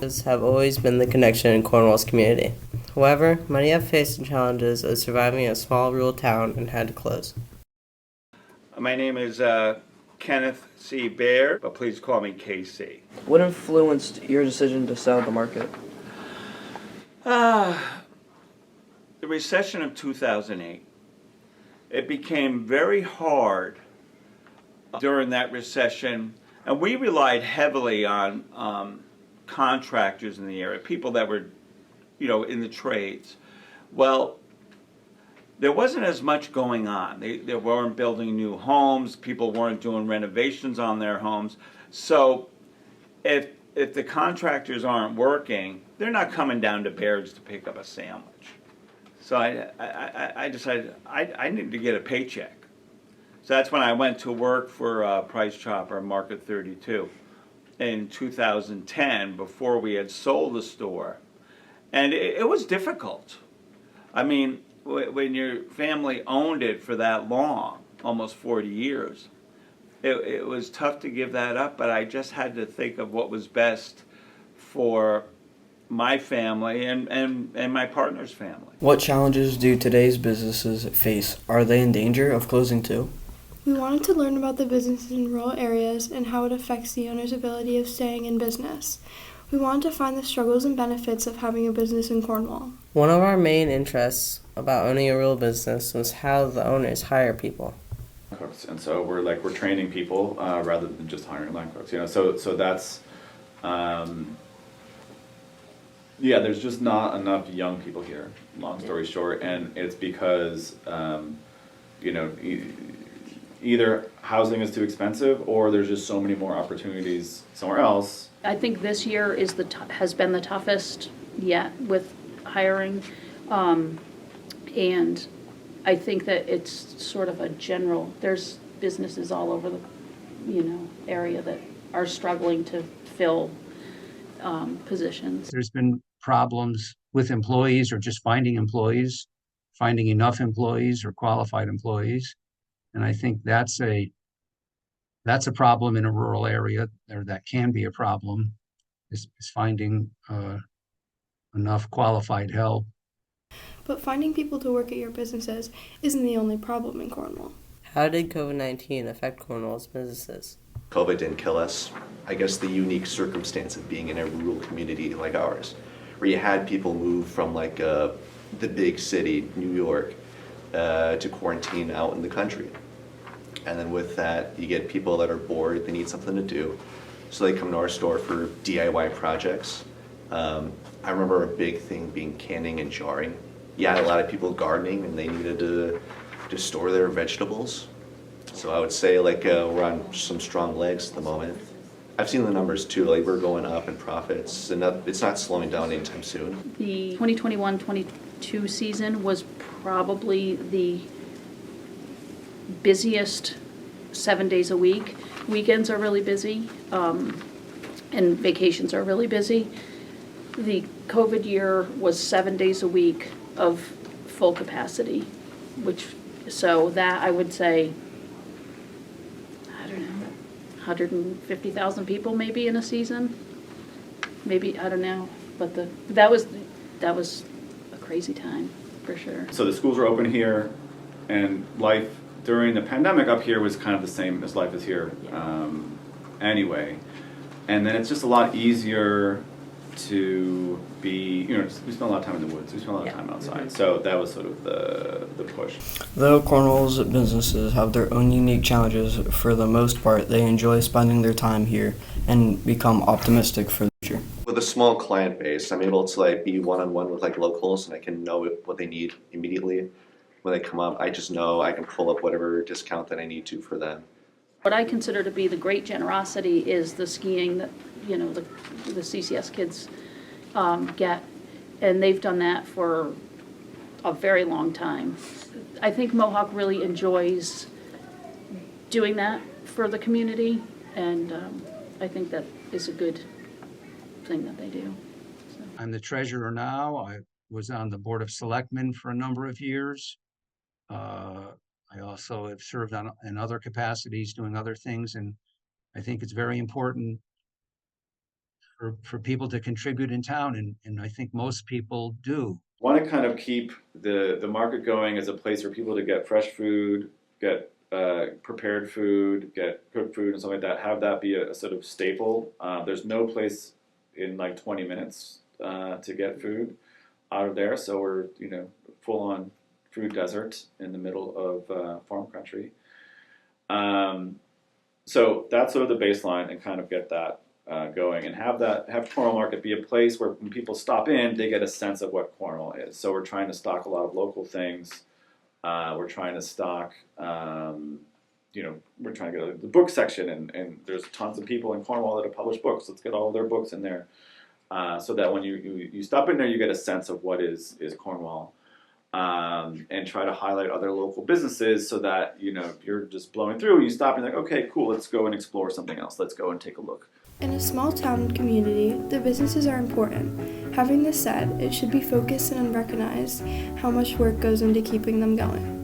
have always been the connection in Cornwall's community. However, many have faced the challenges of surviving a small rural town and had to close. My name is Kenneth C. Baer, but please call me KC. What influenced your decision to sell the market? The recession of 2008. It became very hard during that recession, and we relied heavily on contractors in the area, people that were, in the trades. Well, there wasn't as much going on. They weren't building new homes. People weren't doing renovations on their homes. So if the contractors aren't working, they're not coming down to Baird's to pick up a sandwich. So I decided I needed to get a paycheck. So that's when I went to work for Price Chopper Market 32 in 2010, before we had sold the store. And it was difficult. I mean, when your family owned it for that long, almost 40 years, it was tough to give that up, but I just had to think of what was best for my family and my partner's family. What challenges do today's businesses face? Are they in danger of closing too? We wanted to learn about the businesses in rural areas and how it affects the owner's ability of staying in business. We wanted to find the struggles and benefits of having a business in Cornwall. One of our main interests about owning a rural business was how the owners hire people. Cooks, and so we're training people rather than just hiring line cooks. So that's there's just not enough young people here. Long story short, and it's because either housing is too expensive or there's just so many more opportunities somewhere else. I think this year has been the toughest yet with hiring, and I think that it's sort of a general. There's businesses all over the area that are struggling to fill positions. There's been problems with employees or just finding employees, finding enough employees or qualified employees. And I think that's a problem in a rural area, or that can be a problem, is finding enough qualified help. But finding people to work at your businesses isn't the only problem in Cornwall. How did COVID-19 affect Cornwall's businesses? COVID didn't kill us. I guess the unique circumstance of being in a rural community like ours, where you had people move from the big city, New York, to quarantine out in the country. And then with that, you get people that are bored, they need something to do. So they come to our store for DIY projects. I remember a big thing being canning and jarring. You had a lot of people gardening and they needed to store their vegetables. So I would say we're on some strong legs at the moment. I've seen the numbers too, we're going up in profits, and it's not slowing down anytime soon. The 2021-22 season was probably the busiest 7 days a week. Weekends are really busy, and vacations are really busy. The COVID year was 7 days a week of full capacity, so that I would say, 150,000 people maybe in a season. Maybe, I don't know, but that was a crazy time for sure. So the schools were open here, and life during the pandemic up here was kind of the same as life is here anyway. And then it's just a lot easier to be, we spent a lot of time in the woods, we spent a lot of time outside. So that was sort of the push. Though Cornwall's businesses have their own unique challenges, for the most part, they enjoy spending their time here and become optimistic for the future. With a small client base, I'm able to be one-on-one with locals, and I can know what they need immediately. When they come up, I just know I can pull up whatever discount that I need to for them. What I consider to be the great generosity is the skiing that the CCS kids get, and they've done that for a very long time. I think Mohawk really enjoys doing that for the community, and I think that is a good thing that they do. So. I'm the treasurer now. I was on the Board of Selectmen for a number of years. I also have served in other capacities doing other things, and I think it's very important for people to contribute in town, and I think most people do. Want to kind of keep the market going as a place for people to get fresh food, get prepared food, get cooked food and stuff like that. Have that be a sort of staple. There's no place in like 20 minutes to get food out of there, so we're full on food desert in the middle of farm country. So that's sort of the baseline, and kind of get that going, and have Cornwall Market be a place where when people stop in, they get a sense of what Cornwall is. So we're trying to stock a lot of local things. We're trying to stock, we're trying to get the book section, and there's tons of people in Cornwall that have published books. Let's get all of their books in there, so that when you stop in there, you get a sense of what is Cornwall. And try to highlight other local businesses, so that if you're just blowing through, you stop and you're like, okay, cool, let's go and explore something else. Let's go and take a look. In a small town and community, the businesses are important. Having this said, it should be focused and recognized how much work goes into keeping them going.